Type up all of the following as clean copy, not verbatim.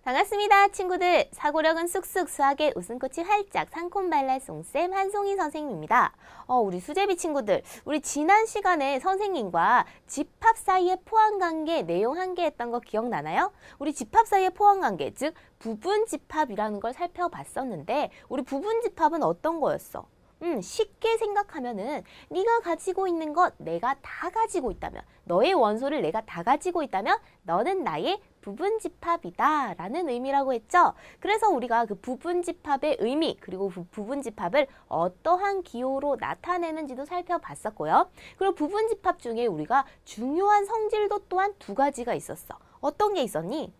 반갑습니다, 친구들. 사고력은 쑥쑥, 수학의 웃음꽃이 활짝, 상콤발랄 송쌤 한송이 선생님입니다. 우리 수제비 친구들, 우리 지난 시간에 선생님과 집합 사이의 포함관계 내용 한개 했던 거 기억나나요? 우리 집합 사이의 포함관계, 즉 부분집합이라는 걸 살펴봤었는데 우리 부분집합은 어떤 거였어? 쉽게 생각하면은 네가 가지고 있는 것 내가 다 가지고 있다면, 너의 원소를 내가 다 가지고 있다면 너는 나의 부분집합이다 라는 의미라고 했죠. 그래서 우리가 그 부분집합의 의미, 그리고 그 부분집합을 어떠한 기호로 나타내는지도 살펴봤었고요. 그리고 부분집합 중에 우리가 중요한 성질도 또한 두 가지가 있었어. 어떤 게 있었니?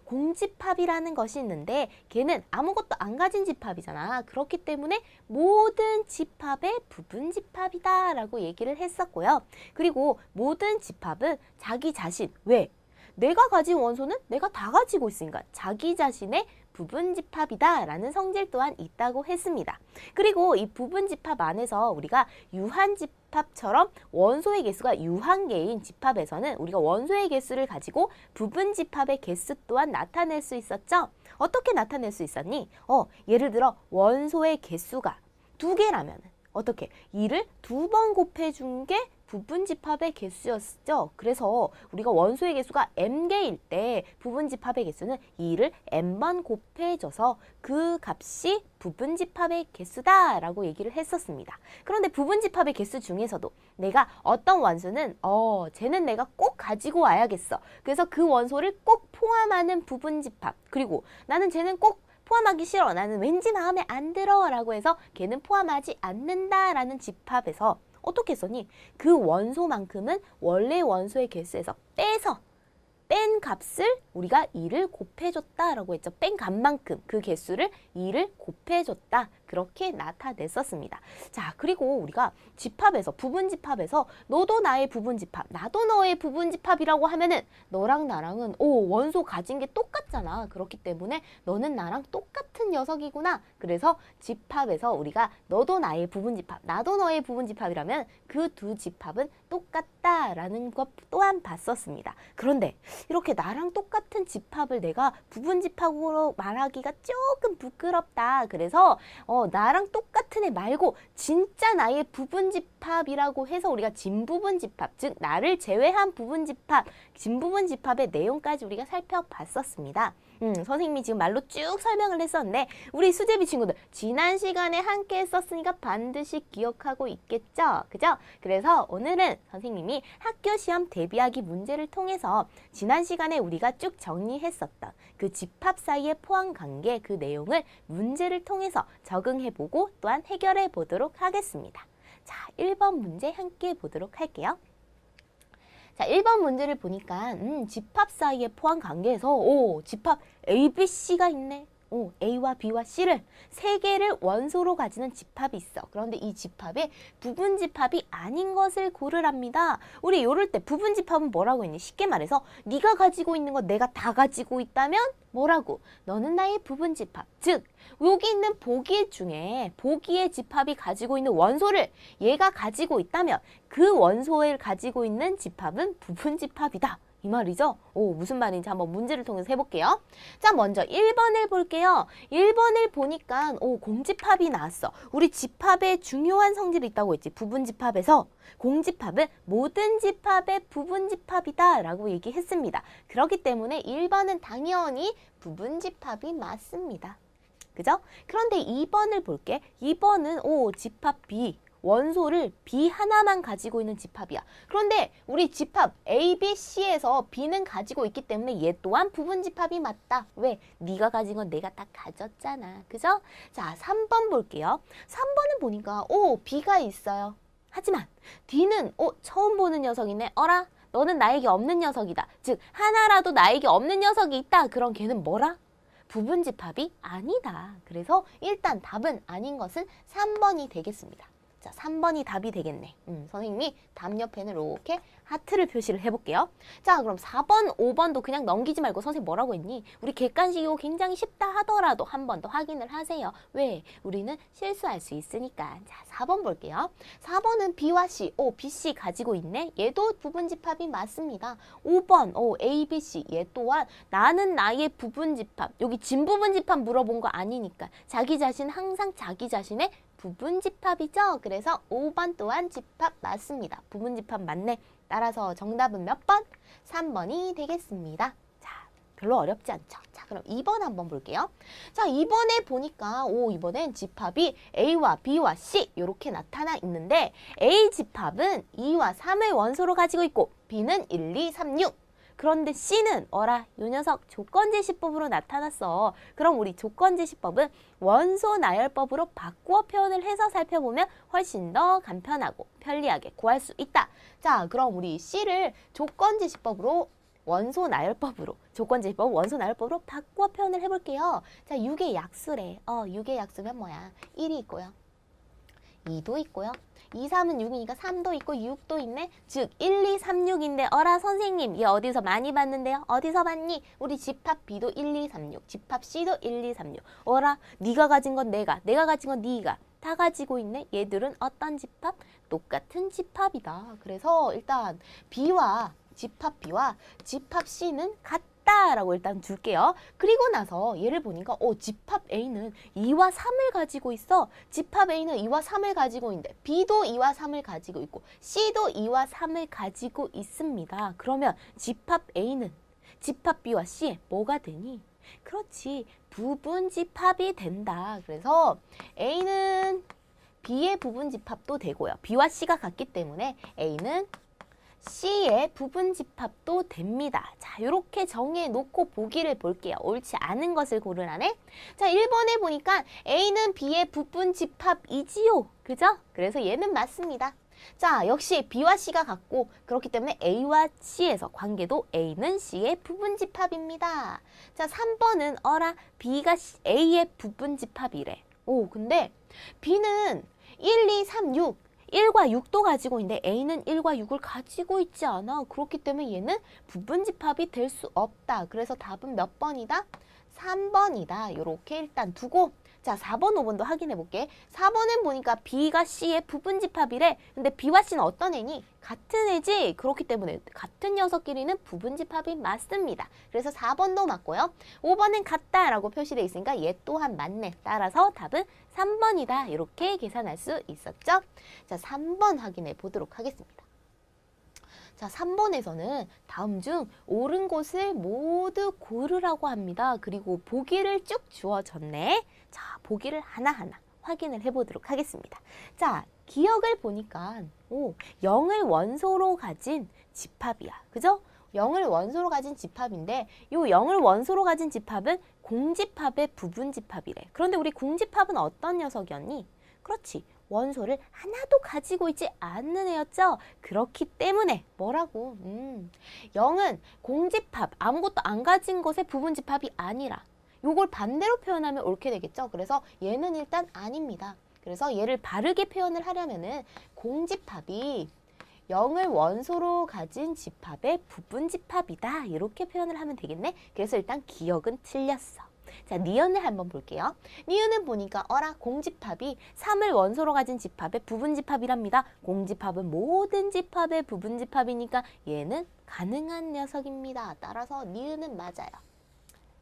공집합이라는 것이 있는데 걔는 아무것도 안 가진 집합이잖아. 그렇기 때문에 모든 집합의 부분집합이다 라고 얘기를 했었고요. 그리고 모든 집합은 자기 자신, 왜? 내가 가진 원소는 내가 다 가지고 있으니까 자기 자신의 부분집합이다 라는 성질 또한 있다고 했습니다. 그리고 이 부분집합 안에서 우리가 유한집합처럼 원소의 개수가 유한개인 집합에서는 우리가 원소의 개수를 가지고 부분집합의 개수 또한 나타낼 수 있었죠. 어떻게 나타낼 수 있었니? 예를 들어 원소의 개수가 2개라면 어떻게? 2를 2번 곱해준 게 부분집합의 개수였죠. 그래서 우리가 원소의 개수가 m개일 때 부분집합의 개수는 2를 m번 곱해줘서 그 값이 부분집합의 개수다 라고 얘기를 했었습니다. 그런데 부분집합의 개수 중에서도 내가 어떤 원소는 쟤는 내가 꼭 가지고 와야겠어. 그래서 그 원소를 꼭 포함하는 부분집합, 그리고 나는 쟤는 꼭 포함하기 싫어. 나는 왠지 마음에 안 들어 라고 해서 걔는 포함하지 않는다 라는 집합에서 어떻게 했었니? 그 원소만큼은 원래 원소의 개수에서 빼서 뺀 값을 우리가 2를 곱해줬다라고 했죠. 뺀 값만큼 그 개수를 2를 곱해줬다. 그렇게 나타냈었습니다. 자, 그리고 우리가 집합에서, 부분집합에서 너도 나의 부분집합, 나도 너의 부분집합이라고 하면은 너랑 나랑은 원소 가진 게 똑같잖아. 그렇기 때문에 너는 나랑 똑같은 녀석이구나. 그래서 집합에서 우리가 너도 나의 부분집합, 나도 너의 부분집합이라면 그 두 집합은 똑같다라는 것 또한 봤었습니다. 그런데 이렇게 나랑 똑같은 집합을 내가 부분집합으로 말하기가 조금 부끄럽다. 그래서 나랑 똑같은 애 말고 진짜 나의 부분집합이라고 해서 우리가 진부분집합, 즉 나를 제외한 부분집합, 진부분집합의 내용까지 우리가 살펴봤었습니다. 선생님이 지금 말로 쭉 설명을 했었는데 우리 수제비 친구들 지난 시간에 함께 했었으니까 반드시 기억하고 있겠죠? 그죠? 그래서 오늘은 선생님이 학교 시험 대비하기 문제를 통해서 지난 시간에 우리가 쭉 정리했었던 그 집합 사이의 포함관계 그 내용을 문제를 통해서 적응해보고 또한 해결해 보도록 하겠습니다. 자, 1번 문제 함께 보도록 할게요. 자, 1번 문제를 보니까 집합 사이의 포함관계에서 집합 A, B, C가 있네. A와 B와 C를 3개를 원소로 가지는 집합이 있어. 그런데 이 집합에 부분집합이 아닌 것을 고르랍니다. 우리 이럴 때 부분집합은 뭐라고 했니? 쉽게 말해서 네가 가지고 있는 거 내가 다 가지고 있다면 뭐라고? 너는 나의 부분집합. 즉 여기 있는 보기 중에 보기의 집합이 가지고 있는 원소를 얘가 가지고 있다면 그 원소를 가지고 있는 집합은 부분집합이다. 이 말이죠? 무슨 말인지 한번 문제를 통해서 해볼게요. 자, 먼저 1번을 볼게요. 1번을 보니까 공집합이 나왔어. 우리 집합에 중요한 성질이 있다고 했지. 부분집합에서 공집합은 모든 집합의 부분집합이다 라고 얘기했습니다. 그렇기 때문에 1번은 당연히 부분집합이 맞습니다. 그죠? 그런데 2번을 볼게. 2번은 집합 B. 원소를 B 하나만 가지고 있는 집합이야. 그런데 우리 집합 A, B, C에서 B는 가지고 있기 때문에 얘 또한 부분집합이 맞다. 왜? 네가 가진 건 내가 다 가졌잖아. 그죠? 자, 3번 볼게요. 3번은 보니까 B가 있어요. 하지만 D는 처음 보는 녀석이네. 어라? 너는 나에게 없는 녀석이다. 즉 하나라도 나에게 없는 녀석이 있다. 그럼 걔는 뭐라? 부분집합이 아니다. 그래서 일단 답은 아닌 것은 3번이 되겠습니다. 자, 3번이 답이 되겠네. 선생님이 답 옆에는 이렇게 하트를 표시를 해볼게요. 자, 그럼 4번, 5번도 그냥 넘기지 말고 선생님 뭐라고 했니? 우리 객관식 이거 굉장히 쉽다 하더라도 한 번 더 확인을 하세요. 왜? 우리는 실수할 수 있으니까. 자, 4번 볼게요. 4번은 B와 C, B, C 가지고 있네. 얘도 부분집합이 맞습니다. 5번, A, B, C. 얘 또한 나는 나의 부분집합. 여기 진부분집합 물어본 거 아니니까. 자기 자신 항상 자기 자신의 부분집합이죠. 그래서 5번 또한 집합 맞습니다. 부분집합 맞네. 따라서 정답은 몇 번? 3번이 되겠습니다. 자, 별로 어렵지 않죠. 자, 그럼 2번 한번 볼게요. 자, 2번에 보니까 이번엔 집합이 A와 B와 C 이렇게 나타나 있는데 A 집합은 2와 3을 원소로 가지고 있고 B는 1, 2, 3, 6. 그런데 C는 요 녀석 조건제시법으로 나타났어. 그럼 우리 조건제시법은 원소 나열법으로 바꾸어 표현을 해서 살펴보면 훨씬 더 간편하고 편리하게 구할 수 있다. 자, 그럼 우리 C를 조건제시법으로 원소 나열법으로 조건제시법 원소 나열법으로 바꾸어 표현을 해볼게요. 자, 6의 약수래. 6의 약수면 뭐야? 1이 있고요. 2도 있고요. 2, 3은 6이니까 3도 있고 6도 있네. 즉 1, 2, 3, 6인데 선생님 얘 어디서 많이 봤는데요? 어디서 봤니? 우리 집합 B도 1, 2, 3, 6 집합 C도 1, 2, 3, 6 네가 가진 건 내가 가진 건 네가 다 가지고 있네. 얘들은 어떤 집합? 똑같은 집합이다. 그래서 일단 집합 B와 집합 C는 같다라고 일단 줄게요. 그리고 나서 얘를 보니까 집합 A는 2와 3을 가지고 있어. 집합 A는 2와 3을 가지고 있는데 B도 2와 3을 가지고 있고 C도 2와 3을 가지고 있습니다. 그러면 집합 A는 집합 B와 C에 뭐가 되니? 그렇지. 부분집합이 된다. 그래서 A는 B의 부분집합도 되고요. B와 C가 같기 때문에 A는 C의 부분집합도 됩니다. 자, 이렇게 정해놓고 보기를 볼게요. 옳지 않은 것을 고르라네. 자, 1번에 보니까 A는 B의 부분집합이지요. 그죠? 그래서 얘는 맞습니다. 자, 역시 B와 C가 같고 그렇기 때문에 A와 C에서 관계도 A는 C의 부분집합입니다. 자, 3번은 B가 A의 부분집합이래. 근데 B는 1, 2, 3, 6 1과 6도 가지고 있는데 A는 1과 6을 가지고 있지 않아. 그렇기 때문에 얘는 부분집합이 될 수 없다. 그래서 답은 몇 번이다? 3번이다. 이렇게 일단 두고 자, 4번, 5번도 확인해 볼게. 4번은 보니까 B가 C의 부분집합이래. 근데 B와 C는 어떤 애니? 같은 애지. 그렇기 때문에 같은 녀석끼리는 부분집합이 맞습니다. 그래서 4번도 맞고요. 5번은 같다라고 표시되어 있으니까 얘 또한 맞네. 따라서 답은 3번이다. 이렇게 계산할 수 있었죠. 자, 3번 확인해 보도록 하겠습니다. 자, 3번에서는 다음 중 옳은 곳을 모두 고르라고 합니다. 그리고 보기를 쭉 주어졌네. 자, 보기를 하나하나 확인을 해보도록 하겠습니다. 자, 기억을 보니까 0을 원소로 가진 집합이야. 그죠? 0을 원소로 가진 집합인데 이 0을 원소로 가진 집합은 공집합의 부분집합이래. 그런데 우리 공집합은 어떤 녀석이었니? 그렇지. 원소를 하나도 가지고 있지 않는 애였죠. 그렇기 때문에 뭐라고? 0은 공집합, 아무것도 안 가진 것의 부분집합이 아니라 요걸 반대로 표현하면 옳게 되겠죠. 그래서 얘는 일단 아닙니다. 그래서 얘를 바르게 표현을 하려면은 공집합이 0을 원소로 가진 집합의 부분집합이다. 이렇게 표현을 하면 되겠네. 그래서 일단 기억은 틀렸어. 자, 니은을 한번 볼게요. 니은은 보니까 공집합이 3을 원소로 가진 집합의 부분집합이랍니다. 공집합은 모든 집합의 부분집합이니까 얘는 가능한 녀석입니다. 따라서 니은은 맞아요.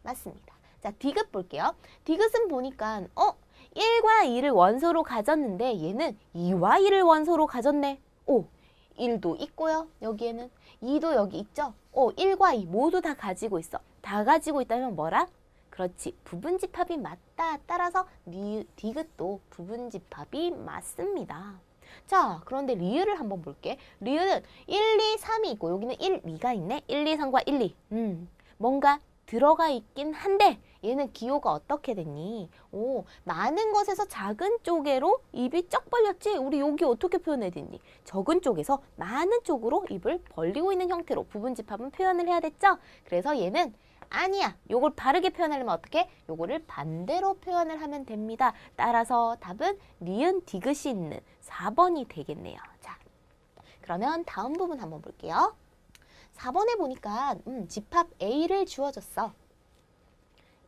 맞습니다. 자, 디귿 볼게요. 디귿은 보니까 1과 2를 원소로 가졌는데 얘는 2와 2를 원소로 가졌네. 1도 있고요. 여기에는 2도 여기 있죠. 1과 2 모두 다 가지고 있어. 다 가지고 있다면 뭐라? 그렇지. 부분집합이 맞다. 따라서 디귿도 부분집합이 맞습니다. 자, 그런데 리을을 한번 볼게. 리을은 1, 2, 3이 있고 여기는 1, 2가 있네. 1, 2, 3과 1, 2. 뭔가 들어가 있긴 한데 얘는 기호가 어떻게 됐니? 많은 것에서 작은 쪽으로 입이 쩍 벌렸지? 우리 여기 어떻게 표현해야 되니? 적은 쪽에서 많은 쪽으로 입을 벌리고 있는 형태로 부분집합은 표현을 해야 됐죠? 그래서 얘는 아니야. 요걸 바르게 표현하려면 어떻게? 요거를 반대로 표현을 하면 됩니다. 따라서 답은 니은 디귿이 있는 4번이 되겠네요. 자, 그러면 다음 부분 한번 볼게요. 4번에 보니까 집합 A를 주어줬어.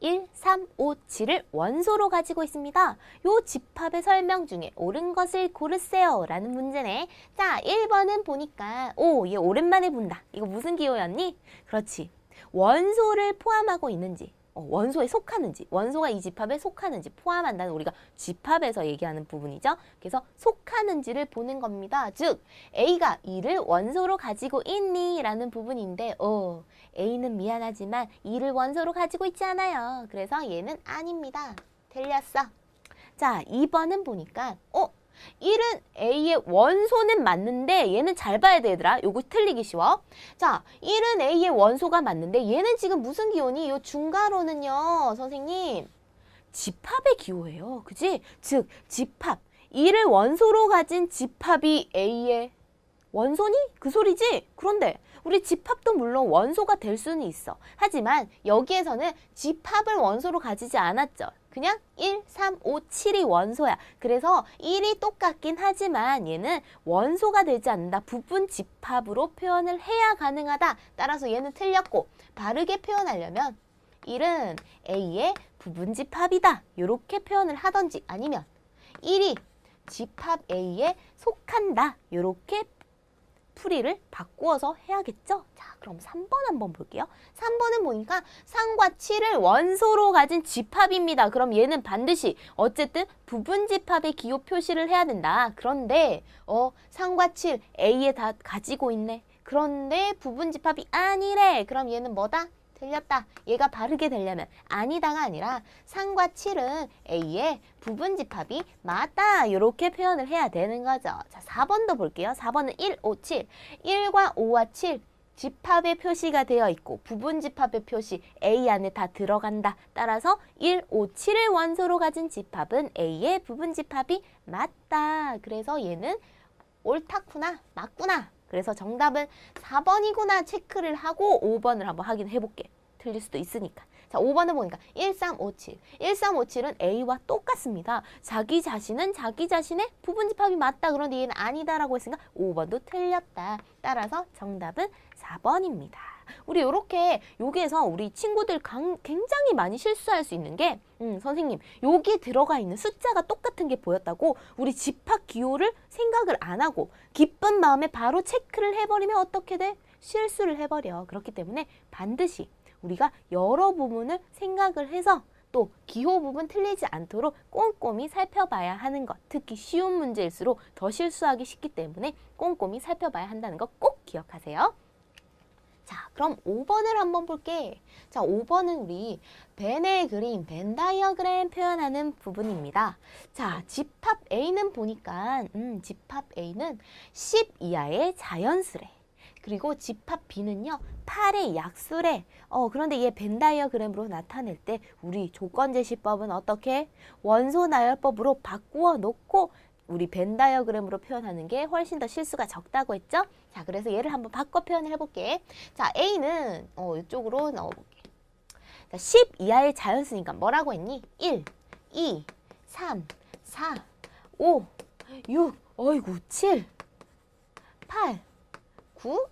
1, 3, 5, 7을 원소로 가지고 있습니다. 요 집합의 설명 중에 옳은 것을 고르세요 라는 문제네. 자, 1번은 보니까 얘 오랜만에 본다. 이거 무슨 기호였니? 그렇지. 원소를 포함하고 있는지, 원소에 속하는지, 원소가 이 집합에 속하는지 포함한다는 우리가 집합에서 얘기하는 부분이죠. 그래서 속하는지를 보는 겁니다. 즉, A가 2를 원소로 가지고 있니? 라는 부분인데 A는 미안하지만 2를 원소로 가지고 있지 않아요. 그래서 얘는 아닙니다. 틀렸어. 자, 2번은 보니까 1은 A의 원소는 맞는데 얘는 잘 봐야 돼, 얘들아. 요거 틀리기 쉬워. 자, 1은 A의 원소가 맞는데 얘는 지금 무슨 기호니? 요 중괄호는요, 선생님. 집합의 기호예요. 그지? 즉, 집합. 2를 원소로 가진 집합이 A의 원소니? 그 소리지? 그런데 우리 집합도 물론 원소가 될 수는 있어. 하지만 여기에서는 집합을 원소로 가지지 않았죠. 그냥 1, 3, 5, 7이 원소야. 그래서 1이 똑같긴 하지만 얘는 원소가 되지 않는다. 부분 집합으로 표현을 해야 가능하다. 따라서 얘는 틀렸고 바르게 표현하려면 1은 A의 부분 집합이다. 이렇게 표현을 하던지 아니면 1이 집합 A에 속한다. 이렇게 풀이를 바꾸어서 해야겠죠? 자, 그럼 3번 한번 볼게요. 3번은 보니까 3과 7을 원소로 가진 집합입니다. 그럼 얘는 반드시 어쨌든 부분 집합의 기호 표시를 해야 된다. 그런데 3과 7 A에 다 가지고 있네. 그런데 부분 집합이 아니래. 그럼 얘는 뭐다? 틀렸다. 얘가 바르게 되려면 아니다가 아니라 3과 7은 A의 부분 집합이 맞다. 이렇게 표현을 해야 되는 거죠. 자, 4번도 볼게요. 4번은 1, 5, 7. 1과 5와 7 집합의 표시가 되어 있고 부분 집합의 표시 A 안에 다 들어간다. 따라서 1, 5, 7을 원소로 가진 집합은 A의 부분 집합이 맞다. 그래서 얘는 옳다구나, 맞구나. 그래서 정답은 4번이구나 체크를 하고 5번을 한번 확인해 볼게. 틀릴 수도 있으니까. 자, 5번을 보니까 1357. 1357은 A와 똑같습니다. 자기 자신은 자기 자신의 부분집합이 맞다. 그런데 얘는 아니다라고 했으니까 5번도 틀렸다. 따라서 정답은 4번입니다. 우리 이렇게 여기에서 우리 친구들 굉장히 많이 실수할 수 있는 게 선생님 여기 들어가 있는 숫자가 똑같은 게 보였다고 우리 집합 기호를 생각을 안 하고 기쁜 마음에 바로 체크를 해버리면 어떻게 돼? 실수를 해버려. 그렇기 때문에 반드시 우리가 여러 부분을 생각을 해서 또 기호 부분 틀리지 않도록 꼼꼼히 살펴봐야 하는 것. 특히 쉬운 문제일수록 더 실수하기 쉽기 때문에 꼼꼼히 살펴봐야 한다는 거 꼭 기억하세요. 자, 그럼 5번을 한번 볼게. 자, 5번은 우리 벤의 그림, 벤 다이어그램 표현하는 부분입니다. 자, 집합 A는 보니까 집합 A는 10 이하의 자연수래. 그리고 집합 B는요, 8의 약수래. 그런데 얘 벤 다이어그램으로 나타낼 때 우리 조건제시법은 어떻게? 원소 나열법으로 바꾸어 놓고 우리 벤 다이어그램으로 표현하는 게 훨씬 더 실수가 적다고 했죠? 자, 그래서 얘를 한번 바꿔 표현을 해볼게. 자, A는 이쪽으로 넣어볼게. 자, 10 이하의 자연수니까 뭐라고 했니? 1, 2, 3, 4, 5, 6, 어이구, 7, 8, 9,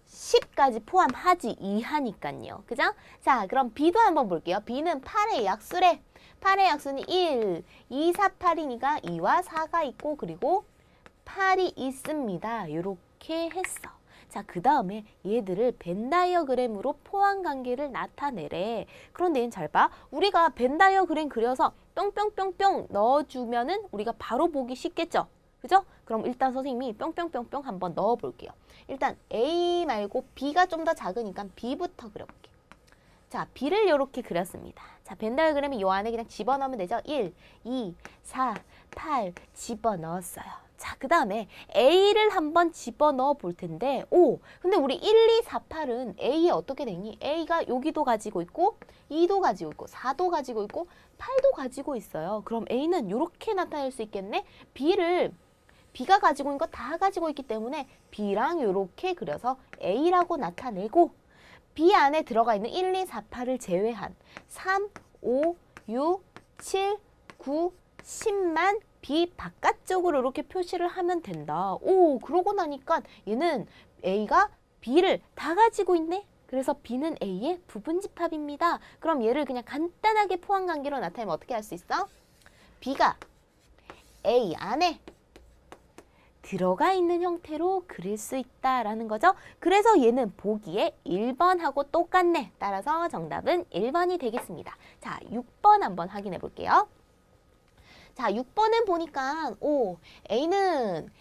10까지 포함하지 이하니까요. 그죠? 자, 그럼 B도 한번 볼게요. B는 8의 약수래. 8의 약수는 1, 2, 4, 8이니까 2와 4가 있고 그리고 8이 있습니다. 이렇게 했어. 자, 그 다음에 얘들을 벤 다이어그램으로 포함 관계를 나타내래. 그런데 얘는 잘 봐. 우리가 벤 다이어그램 그려서 뿅뿅뿅뿅 넣어주면은 우리가 바로 보기 쉽겠죠? 그죠? 그럼 일단 선생님이 뿅뿅뿅뿅 한번 넣어볼게요. 일단 A 말고 B가 좀 더 작으니까 B부터 그려볼게요. 자, B를 이렇게 그렸습니다. 자, 벤 다이어그램이 요 안에 그냥 집어넣으면 되죠? 1, 2, 4, 8 집어넣었어요. 자, 그 다음에 A를 한번 집어넣어 볼 텐데 근데 우리 1, 2, 4, 8은 A에 어떻게 되니? A가 여기도 가지고 있고 2도 가지고 있고 4도 가지고 있고 8도 가지고 있어요. 그럼 A는 이렇게 나타낼 수 있겠네? B가 가지고 있는 거 다 가지고 있기 때문에 B랑 이렇게 그려서 A라고 나타내고 B 안에 들어가 있는 1, 2, 4, 8을 제외한 3, 5, 6, 7, 9, 10만 B 바깥쪽으로 이렇게 표시를 하면 된다. 오, 그러고 나니까 얘는 A가 B를 다 가지고 있네. 그래서 B는 A의 부분집합입니다. 그럼 얘를 그냥 간단하게 포함관계로 나타내면 어떻게 할 수 있어? B가 A 안에 들어가 있는 형태로 그릴 수 있다라는 거죠. 그래서 얘는 보기에 1번하고 똑같네. 따라서 정답은 1번이 되겠습니다. 자, 6번 한번 확인해 볼게요. 자, 6번은 보니까 A는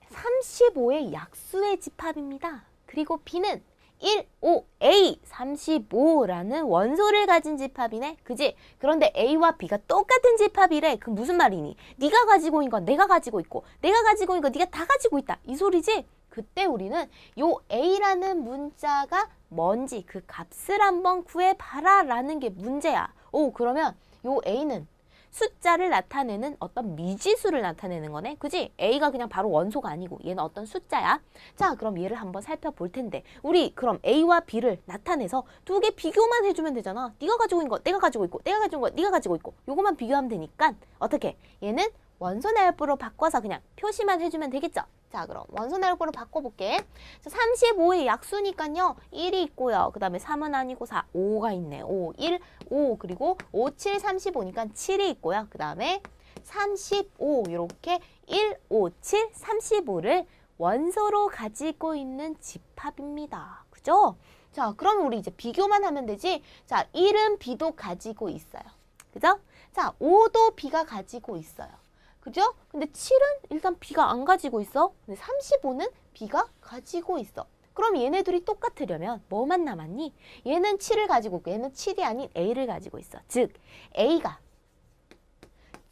35의 약수의 집합입니다. 그리고 B는 1, 5, A, 35라는 원소를 가진 집합이네. 그지? 그런데 A와 B가 똑같은 집합이래. 그 무슨 말이니? 네가 가지고 있는 건 내가 가지고 있고 내가 가지고 있는 건 네가 다 가지고 있다. 이 소리지? 그때 우리는 요 A라는 문자가 뭔지 그 값을 한번 구해봐라 라는 게 문제야. 그러면 요 A는 숫자를 나타내는 어떤 미지수를 나타내는 거네. 그지? A가 그냥 바로 원소가 아니고 얘는 어떤 숫자야. 자, 그럼 얘를 한번 살펴볼 텐데 우리 그럼 A와 B를 나타내서 두 개 비교만 해주면 되잖아. 네가 가지고 있는 거 내가 가지고 있고 내가 가지고 있는 거 네가 가지고 있고 요것만 비교하면 되니까 어떻게? 얘는 원소나열부로 바꿔서 그냥 표시만 해주면 되겠죠? 자, 그럼 원소나열부로 바꿔볼게. 35의 약수니까요. 1이 있고요. 그 다음에 3은 아니고 4, 5가 있네. 5, 1, 5, 그리고 5, 7, 35니까 7이 있고요. 그 다음에 35, 이렇게 1, 5, 7, 35를 원소로 가지고 있는 집합입니다. 그죠? 자, 그럼 우리 이제 비교만 하면 되지. 자, 1은 B도 가지고 있어요. 그죠? 자, 5도 B가 가지고 있어요. 그죠? 근데 7은 일단 B가 안 가지고 있어. 근데 35는 B가 가지고 있어. 그럼 얘네들이 똑같으려면 뭐만 남았니? 얘는 7을 가지고 있고 얘는 7이 아닌 A를 가지고 있어. 즉, A가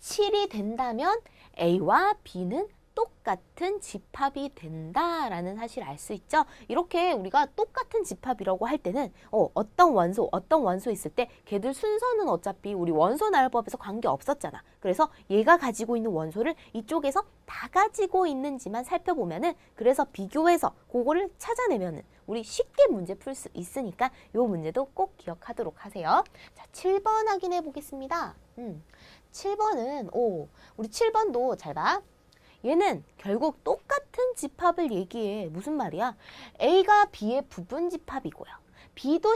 7이 된다면 A와 B는 똑같은 집합이 된다라는 사실을 알 수 있죠. 이렇게 우리가 똑같은 집합이라고 할 때는 어떤 원소 있을 때 걔들 순서는 어차피 우리 원소 나열법에서 관계 없었잖아. 그래서 얘가 가지고 있는 원소를 이쪽에서 다 가지고 있는지만 살펴보면은 그래서 비교해서 그거를 찾아내면은 우리 쉽게 문제 풀 수 있으니까 이 문제도 꼭 기억하도록 하세요. 자, 7번 확인해 보겠습니다. 7번은 우리 7번도 잘 봐. 얘는 결국 똑같은 집합을 얘기해. 무슨 말이야? A가 B의 부분집합이고요. B도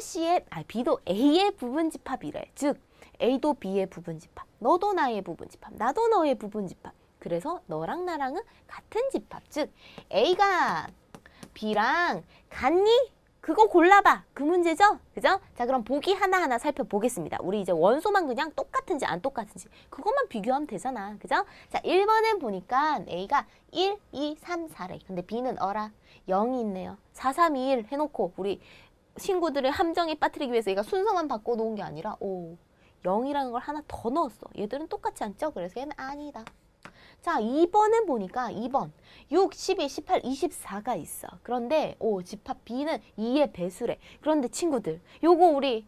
A의 부분집합이래. 즉, A도 B의 부분집합. 너도 나의 부분집합. 나도 너의 부분집합. 그래서 너랑 나랑은 같은 집합. 즉, A가 B랑 같니? 그거 골라봐. 그 문제죠? 그죠? 자, 그럼 보기 하나하나 살펴보겠습니다. 우리 이제 원소만 그냥 똑같은지 안 똑같은지 그것만 비교하면 되잖아. 그죠? 자, 1번은 보니까 A가 1, 2, 3, 4래. 근데 B는 0이 있네요. 4, 3, 2, 1 해놓고 우리 친구들의 함정에 빠뜨리기 위해서 얘가 순서만 바꿔놓은 게 아니라 0이라는 걸 하나 더 넣었어. 얘들은 똑같지 않죠? 그래서 얘는 아니다. 자, 2번은 보니까 2번 6, 12, 18, 24가 있어. 그런데 집합 B는 2의 배수래. 그런데 친구들 요거 우리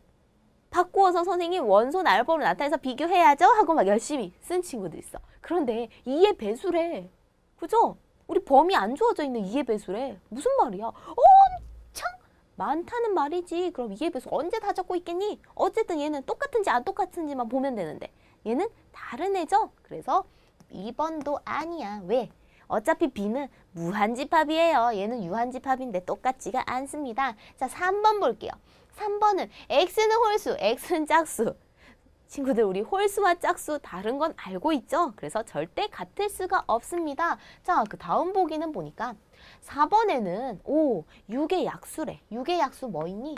바꾸어서 선생님 원소 나열법을 나타내서 비교해야죠 하고 막 열심히 쓴 친구들 있어. 그런데 2의 배수래. 그죠? 우리 범위 안 주어져 있는 2의 배수래. 무슨 말이야? 엄청 많다는 말이지. 그럼 2의 배수 언제 다 적고 있겠니? 어쨌든 얘는 똑같은지 안 똑같은지만 보면 되는데 얘는 다른 애죠? 그래서 2번도 아니야. 왜? 어차피 B는 무한집합이에요. 얘는 유한집합인데 똑같지가 않습니다. 자, 3번 볼게요. 3번은 X는 홀수, X는 짝수. 친구들 우리 홀수와 짝수 다른 건 알고 있죠? 그래서 절대 같을 수가 없습니다. 자, 그 다음 보기는 보니까 4번에는 6의 약수래. 6의 약수 뭐 있니?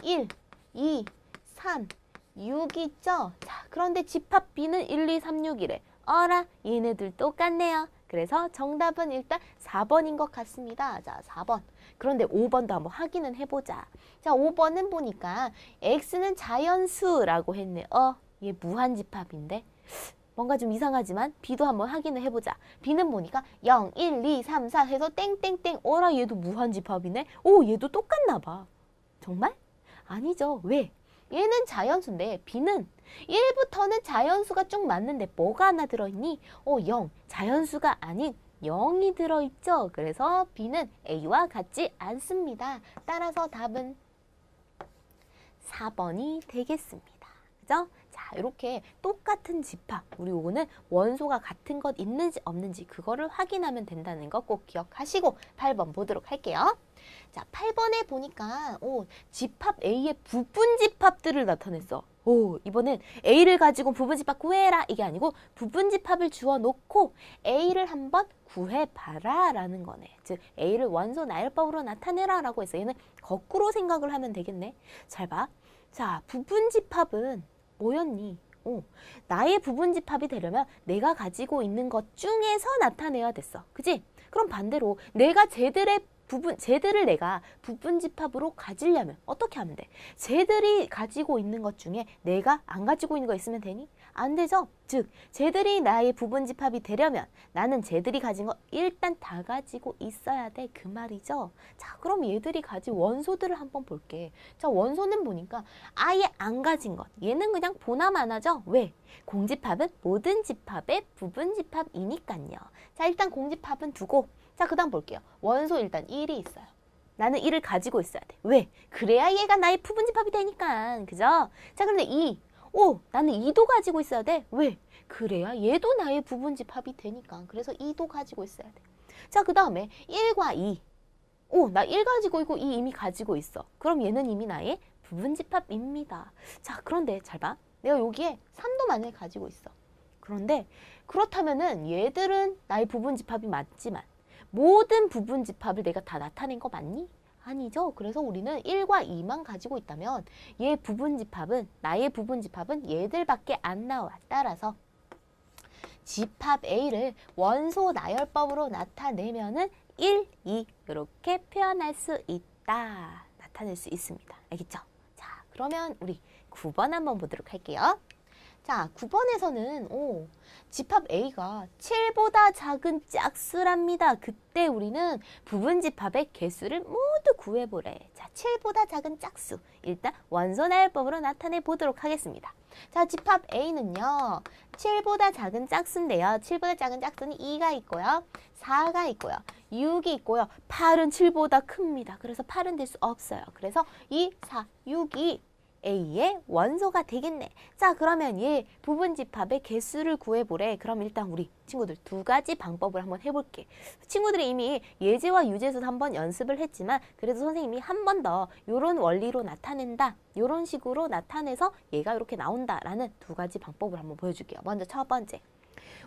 1, 2, 3, 6 있죠? 자, 그런데 집합 B는 1, 2, 3, 6이래. 얘네들 똑같네요. 그래서 정답은 일단 4번인 것 같습니다. 자, 4번. 그런데 5번도 한번 확인은 해보자. 자, 5번은 보니까 X는 자연수라고 했네. 얘 무한집합인데? 뭔가 좀 이상하지만 B도 한번 확인을 해보자. B는 보니까 0, 1, 2, 3, 4 해서 땡땡땡. 얘도 무한집합이네. 얘도 똑같나 봐. 정말? 아니죠. 왜? 얘는 자연수인데 B는 1부터는 자연수가 쭉 맞는데 뭐가 하나 들어있니? 0. 자연수가 아닌 0이 들어있죠. 그래서 B는 A와 같지 않습니다. 따라서 답은 4번이 되겠습니다. 그죠? 자, 이렇게 똑같은 집합, 우리 요거는 원소가 같은 것 있는지 없는지 그거를 확인하면 된다는 거 꼭 기억하시고 8번 보도록 할게요. 자, 8번에 보니까 집합 A의 부분 집합들을 나타냈어. 이번엔 A를 가지고 부분 집합 구해라 이게 아니고 부분 집합을 주어 놓고 A를 한번 구해봐라 라는 거네. 즉 A를 원소 나열법으로 나타내라 라고 해서 얘는 거꾸로 생각을 하면 되겠네. 잘 봐. 자, 부분 집합은 뭐였니? 나의 부분 집합이 되려면 내가 가지고 있는 것 중에서 나타내야 됐어. 그치? 그럼 반대로 내가 쟤들을 내가 부분 집합으로 가지려면 어떻게 하면 돼? 쟤들이 가지고 있는 것 중에 내가 안 가지고 있는 거 있으면 되니? 안 되죠? 즉, 쟤들이 나의 부분 집합이 되려면 나는 쟤들이 가진 거 일단 다 가지고 있어야 돼. 그 말이죠. 자, 그럼 얘들이 가진 원소들을 한번 볼게. 자, 원소는 보니까 아예 안 가진 것. 얘는 그냥 보나마나죠? 왜? 공집합은 모든 집합의 부분 집합이니까요. 자, 일단 공집합은 두고 자, 그 다음 볼게요. 원소 일단 1이 있어요. 나는 1을 가지고 있어야 돼. 왜? 그래야 얘가 나의 부분 집합이 되니까. 그죠? 자, 그런데 2. 나는 2도 가지고 있어야 돼. 왜? 그래야 얘도 나의 부분 집합이 되니까. 그래서 2도 가지고 있어야 돼. 자, 그 다음에 1과 2. 나 1 가지고 있고 2 이미 가지고 있어. 그럼 얘는 이미 나의 부분 집합입니다. 자, 그런데 잘 봐. 내가 여기에 3도 만약에 가지고 있어. 그런데 그렇다면은 얘들은 나의 부분 집합이 맞지만 모든 부분 집합을 내가 다 나타낸 거 맞니? 아니죠. 그래서 우리는 1과 2만 가지고 있다면 얘 부분 집합은 나의 부분 집합은 얘들밖에 안 나와. 따라서 집합 A를 원소 나열법으로 나타내면은 1, 2 이렇게 표현할 수 있다. 나타낼 수 있습니다. 알겠죠? 자, 그러면 우리 9번 한번 보도록 할게요. 자, 9번에서는 집합 A가 7보다 작은 짝수랍니다. 그때 우리는 부분 집합의 개수를 모두 구해보래. 자, 7보다 작은 짝수. 일단 원소 나열법으로 나타내 보도록 하겠습니다. 자, 집합 A는요. 7보다 작은 짝수인데요. 7보다 작은 짝수는 2가 있고요. 4가 있고요. 6이 있고요. 8은 7보다 큽니다. 그래서 8은 될 수 없어요. 그래서 2, 4, 6이 A의 원소가 되겠네. 자, 그러면 얘 부분 집합의 개수를 구해보래. 그럼 일단 우리 친구들 두 가지 방법을 한번 해볼게. 친구들이 이미 예제와 유제에서 한번 연습을 했지만 그래도 선생님이 한 번 더 이런 원리로 나타낸다. 이런 식으로 나타내서 얘가 이렇게 나온다라는 두 가지 방법을 한번 보여줄게요. 먼저 첫 번째.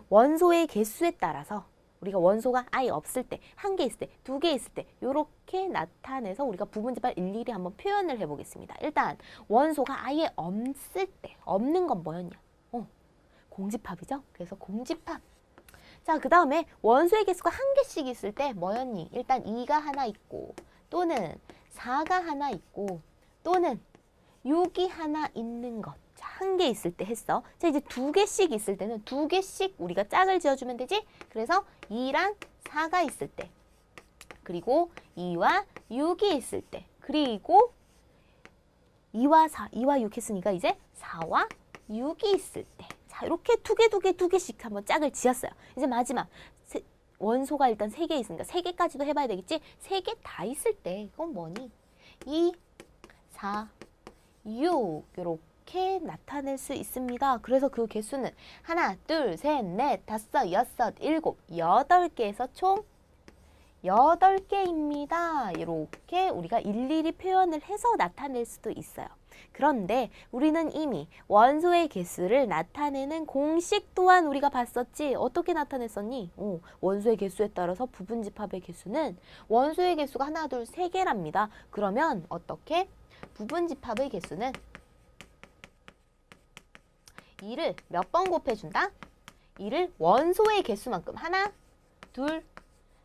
원소의 개수에 따라서 우리가 원소가 아예 없을 때, 1개 있을 때, 2개 있을 때 이렇게 나타내서 우리가 부분 집합 일일이 한번 표현을 해보겠습니다. 일단 원소가 아예 없을 때, 없는 건 뭐였냐? 공집합이죠? 그래서 공집합. 자, 그 다음에 원소의 개수가 1개씩 있을 때 뭐였니? 일단 2가 하나 있고 또는 4가 하나 있고 또는 6이 하나 있는 것. 자, 1개 있을 때 했어. 자, 이제 2개씩 있을 때는 2개씩 우리가 짝을 지어주면 되지? 그래서 2랑 4가 있을 때, 그리고 2와 6이 있을 때, 그리고 2와 4, 2와 6 했으니까 이제 4와 6이 있을 때. 자, 이렇게 2개씩 한번 짝을 지었어요. 이제 마지막. 원소가 일단 3개 있으니까 3개까지도 해봐야 되겠지? 3개 다 있을 때, 이건 뭐니? 2, 4, 6. 이렇게 나타낼 수 있습니다. 그래서 그 개수는 하나, 둘, 셋, 넷, 다섯, 여섯, 일곱, 8개에서 총 8개입니다. 이렇게 우리가 일일이 표현을 해서 나타낼 수도 있어요. 그런데 우리는 이미 원소의 개수를 나타내는 공식 또한 우리가 봤었지. 어떻게 나타냈었니? 원소의 개수에 따라서 부분 집합의 개수는 원소의 개수가 하나, 둘, 3개랍니다. 그러면 어떻게? 부분 집합의 개수는 2를 몇 번 곱해준다? 2를 원소의 개수만큼 하나, 둘,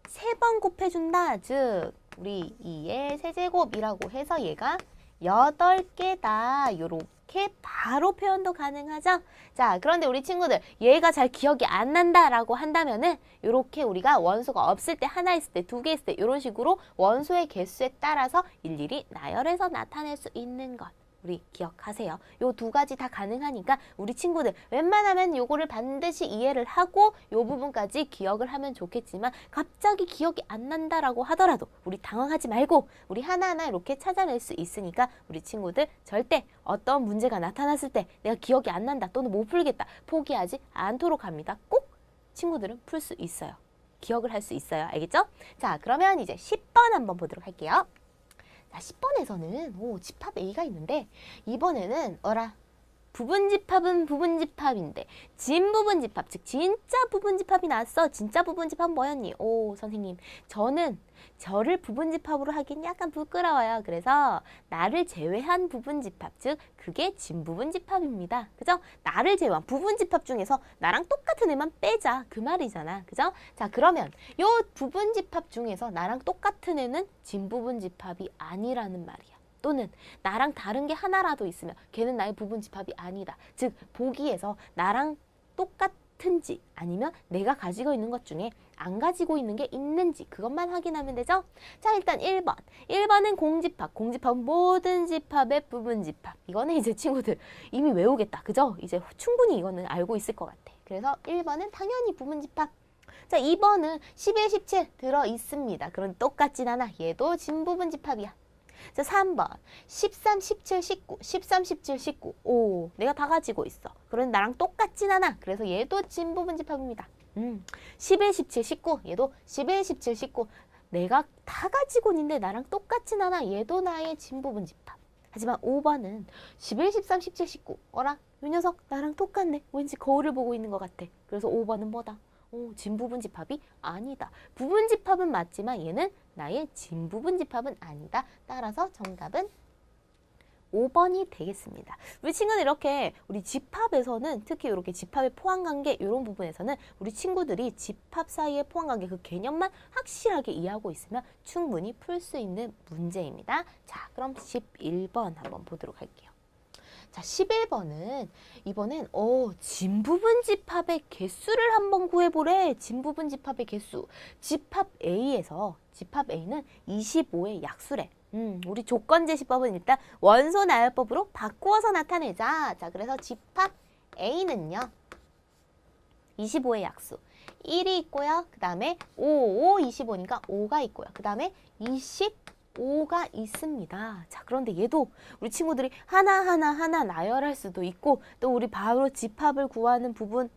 3번 곱해준다. 즉 우리 2의 세제곱이라고 해서 얘가 8개다. 요렇게 바로 표현도 가능하죠. 자, 그런데 우리 친구들 얘가 잘 기억이 안 난다라고 한다면은 요렇게 우리가 원소가 없을 때, 하나 있을 때, 2개 있을 때 이런 식으로 원소의 개수에 따라서 일일이 나열해서 나타낼 수 있는 것. 우리 기억하세요. 요 두 가지 다 가능하니까 우리 친구들 웬만하면 요거를 반드시 이해를 하고 요 부분까지 기억을 하면 좋겠지만 갑자기 기억이 안 난다라고 하더라도 우리 당황하지 말고 우리 하나하나 이렇게 찾아낼 수 있으니까 우리 친구들 절대 어떤 문제가 나타났을 때 내가 기억이 안 난다 또는 못 풀겠다 포기하지 않도록 합니다. 꼭 친구들은 풀 수 있어요. 기억을 할 수 있어요. 알겠죠? 자, 그러면 이제 10번 한번 보도록 할게요. 자, 10번에서는 집합 A가 있는데 이번에는 부분집합은 부분집합인데 진부분집합, 즉 진짜 부분집합이 나왔어. 진짜 부분집합은 뭐였니? 선생님, 저를 부분집합으로 하긴 약간 부끄러워요. 그래서 나를 제외한 부분집합, 즉 그게 진부분집합입니다. 그죠? 나를 제외한 부분집합 중에서 나랑 똑같은 애만 빼자. 그 말이잖아. 그죠? 자, 그러면 요 부분집합 중에서 나랑 똑같은 애는 진부분집합이 아니라는 말이야. 또는 나랑 다른 게 하나라도 있으면 걔는 나의 부분집합이 아니다. 즉 보기에서 나랑 똑같은지 아니면 내가 가지고 있는 것 중에 안 가지고 있는 게 있는지 그것만 확인하면 되죠. 자, 일단 1번. 1번은 공집합. 공집합은 모든 집합의 부분집합. 이거는 이제 친구들 이미 외우겠다. 그죠? 이제 충분히 이거는 알고 있을 것 같아. 그래서 1번은 당연히 부분집합. 자, 2번은 11, 17 들어있습니다. 그럼 똑같진 않아. 얘도 진부분집합이야. 자, 3번 13, 17, 19 13, 17, 19 내가 다 가지고 있어. 그런데 나랑 똑같진 않아. 그래서 얘도 진부분집합입니다. 11, 17, 19 얘도 11, 17, 19 내가 다 가지고 있는데 나랑 똑같진 않아. 얘도 나의 진부분집합. 하지만 5번은 11, 13, 17, 19 요 녀석 나랑 똑같네. 왠지 거울을 보고 있는 것 같아. 그래서 5번은 뭐다? 진부분집합이 아니다. 부분집합은 맞지만 얘는 나의 진부분집합은 아니다. 따라서 정답은 5번이 되겠습니다. 우리 친구들 이렇게 우리 집합에서는 특히 이렇게 집합의 포함관계 이런 부분에서는 우리 친구들이 집합 사이의 포함관계 그 개념만 확실하게 이해하고 있으면 충분히 풀 수 있는 문제입니다. 자, 그럼 11번 한번 보도록 할게요. 자, 11번은 이번엔 진부분집합의 개수를 한번 구해보래. 진부분집합의 개수. 집합 A에서 집합 A는 25의 약수래. 우리 조건제시법은 일단 원소 나열법으로 바꾸어서 나타내자. 자, 그래서 집합 A는요. 25의 약수. 1이 있고요. 그 다음에 5, 25니까 5가 있고요. 그 다음에 25가 있습니다. 자, 그런데 얘도 우리 친구들이 하나 나열할 수도 있고 또 우리 바로 집합을 구하는 부분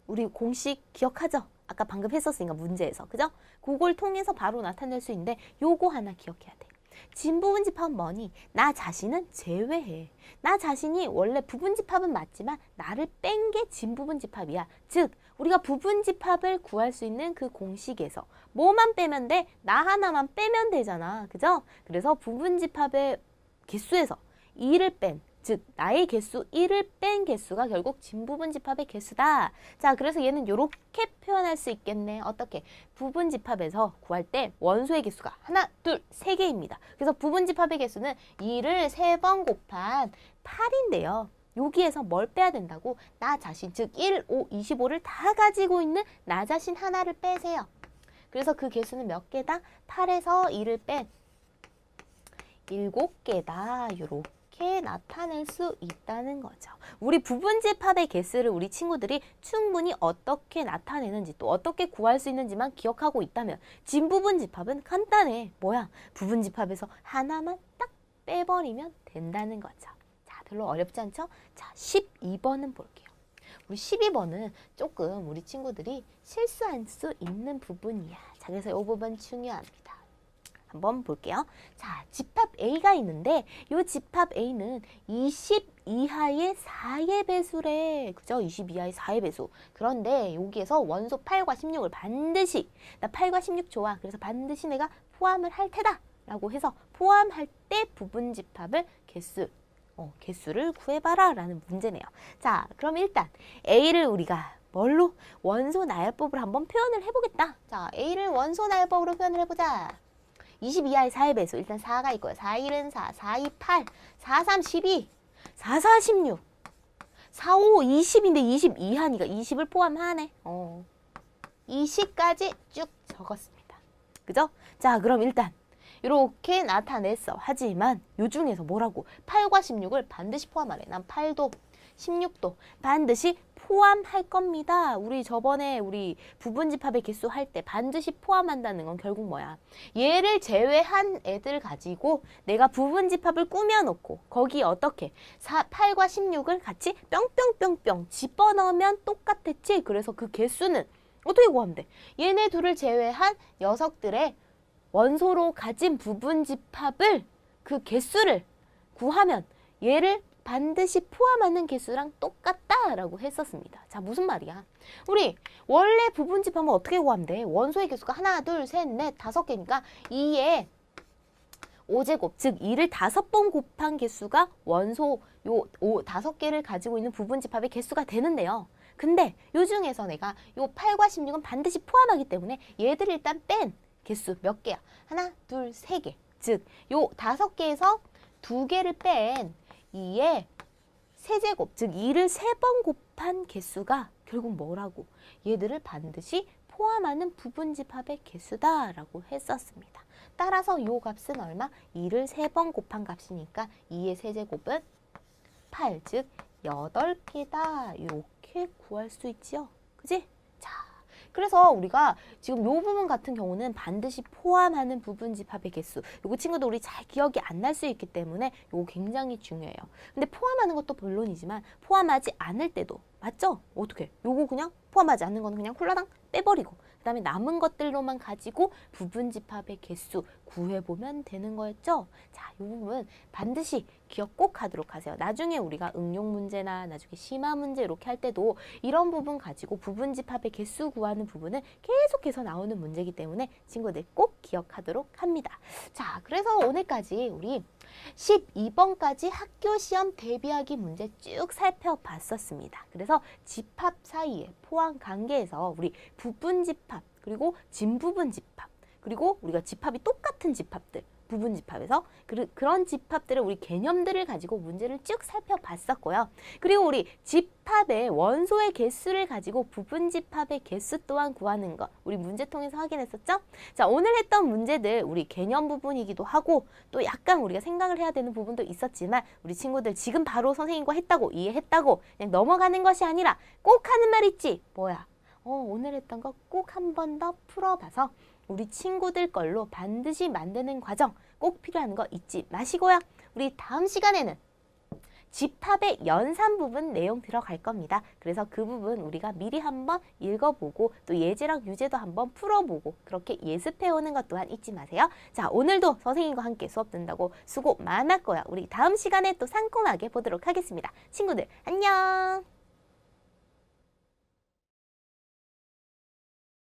우리 공식 기억하죠? 아까 방금 했었으니까 문제에서. 그죠? 그걸 통해서 바로 나타낼 수 있는데 요거 하나 기억해야 돼. 진부분집합은 뭐니? 나 자신은 제외해. 나 자신이 원래 부분집합은 맞지만 나를 뺀 게 진부분집합이야. 즉 우리가 부분집합을 구할 수 있는 그 공식에서 뭐만 빼면 돼? 나 하나만 빼면 되잖아. 그죠? 그래서 부분집합의 개수에서 2를 뺀, 즉 나의 개수 1을 뺀 개수가 결국 진부분집합의 개수다. 자, 그래서 얘는 이렇게 표현할 수 있겠네. 어떻게? 부분집합에서 구할 때 원소의 개수가 하나, 둘, 세 개입니다. 그래서 부분집합의 개수는 2를 3번 곱한 8인데요. 여기에서 뭘 빼야 된다고? 나 자신, 즉 1, 5, 25를 다 가지고 있는 나 자신 하나를 빼세요. 그래서 그 개수는 몇 개다? 8에서 2를 뺀 7개다. 이렇게 나타낼 수 있다는 거죠. 우리 부분집합의 개수를 우리 친구들이 충분히 어떻게 나타내는지 또 어떻게 구할 수 있는지만 기억하고 있다면 진부분집합은 간단해. 뭐야? 부분집합에서 하나만 딱 빼버리면 된다는 거죠. 자, 별로 어렵지 않죠? 자, 12번은 볼게요. 우리 12번은 조금 우리 친구들이 실수할 수 있는 부분이야. 자, 그래서 이 부분 중요합니다. 한번 볼게요. 자, 집합 A가 있는데 이 집합 A는 20 이하의 4의 배수래. 그죠? 20 이하의 4의 배수. 그런데 여기에서 원소 8과 16을 반드시 나 8과 16 좋아. 그래서 반드시 내가 포함을 할 테다. 라고 해서 포함할 때 부분집합을 개수를 구해봐라 라는 문제네요. 자, 그럼 일단 A를 우리가 뭘로? 원소 나열법으로 한번 표현을 해보겠다. 자, A를 원소 나열법으로 표현을 해보자. 20 이하의 4의 배수. 일단 4가 있고요. 4, 1은 4, 4, 2, 8, 4, 3, 12, 4, 4, 16, 4, 5, 20인데 20 이하니까 20을 포함하네. 20까지 쭉 적었습니다. 그죠? 자, 그럼 일단 이렇게 나타냈어. 하지만 요 중에서 뭐라고? 8과 16을 반드시 포함하래. 난 8도 16도 반드시 포함할 겁니다. 우리 저번에 우리 부분집합의 개수 할 때 반드시 포함한다는 건 결국 뭐야? 얘를 제외한 애들 가지고 내가 부분집합을 꾸며놓고 거기에 어떻게 8과 16을 같이 뿅뿅뿅뿅 집어넣으면 똑같았지. 그래서 그 개수는 어떻게 구하면 돼? 얘네 둘을 제외한 녀석들의 원소로 가진 부분집합을 그 개수를 구하면 얘를 반드시 포함하는 개수랑 똑같다라고 했었습니다. 자, 무슨 말이야? 우리 원래 부분집합은 어떻게 구하면 돼? 원소의 개수가 하나, 둘, 셋, 넷, 5개니까 2의 5제곱, 즉 2를 5번 곱한 개수가 원소 요 5개를 가지고 있는 부분집합의 개수가 되는데요. 근데 요 중에서 내가 요 8과 16은 반드시 포함하기 때문에 얘들 일단 뺀 개수 몇 개야? 하나, 둘, 3개. 즉 요 5개에서 2개를 뺀 2의 세제곱, 즉 2를 3번 곱한 개수가 결국 뭐라고? 얘들을 반드시 포함하는 부분집합의 개수다라고 했었습니다. 따라서 요 값은 얼마? 2를 3번 곱한 값이니까 2의 세제곱은 8, 즉 8개다. 이렇게 구할 수 있죠. 그지? 자, 그래서 우리가 지금 요 부분 같은 경우는 반드시 포함하는 부분집합의 개수. 요거 친구도 우리 잘 기억이 안 날 수 있기 때문에 요거 굉장히 중요해요. 근데 포함하는 것도 물론이지만 포함하지 않을 때도 맞죠? 어떻게? 요거 그냥 포함하지 않는 거는 그냥 홀라당 빼버리고 그 다음에 남은 것들로만 가지고 부분집합의 개수 구해보면 되는 거였죠? 자, 이 부분 반드시 기억 꼭 하도록 하세요. 나중에 우리가 응용 문제나 나중에 심화 문제 이렇게 할 때도 이런 부분 가지고 부분집합의 개수 구하는 부분은 계속해서 나오는 문제이기 때문에 친구들 꼭 기억하도록 합니다. 자, 그래서 오늘까지 우리 12번까지 학교 시험 대비하기 문제 쭉 살펴봤었습니다. 그래서 집합 사이의 포함 관계에서 우리 부분집합 그리고 진부분집합 그리고 우리가 집합이 똑같은 집합들 부분집합에서 그런 집합들의 우리 개념들을 가지고 문제를 쭉 살펴봤었고요. 그리고 우리 집합의 원소의 개수를 가지고 부분집합의 개수 또한 구하는 거 우리 문제 통해서 확인했었죠? 자, 오늘 했던 문제들 우리 개념 부분이기도 하고 또 약간 우리가 생각을 해야 되는 부분도 있었지만 우리 친구들 지금 바로 선생님과 했다고 이해했다고 그냥 넘어가는 것이 아니라 꼭 하는 말 있지? 뭐야? 오늘 했던 거 꼭 한 번 더 풀어봐서 우리 친구들 걸로 반드시 만드는 과정 꼭 필요한 거 잊지 마시고요. 우리 다음 시간에는 집합의 연산 부분 내용 들어갈 겁니다. 그래서 그 부분 우리가 미리 한번 읽어보고 또 예제랑 유제도 한번 풀어보고 그렇게 예습해오는 것 또한 잊지 마세요. 자, 오늘도 선생님과 함께 수업 듣는다고 수고 많았고요. 우리 다음 시간에 또 상큼하게 보도록 하겠습니다. 친구들 안녕!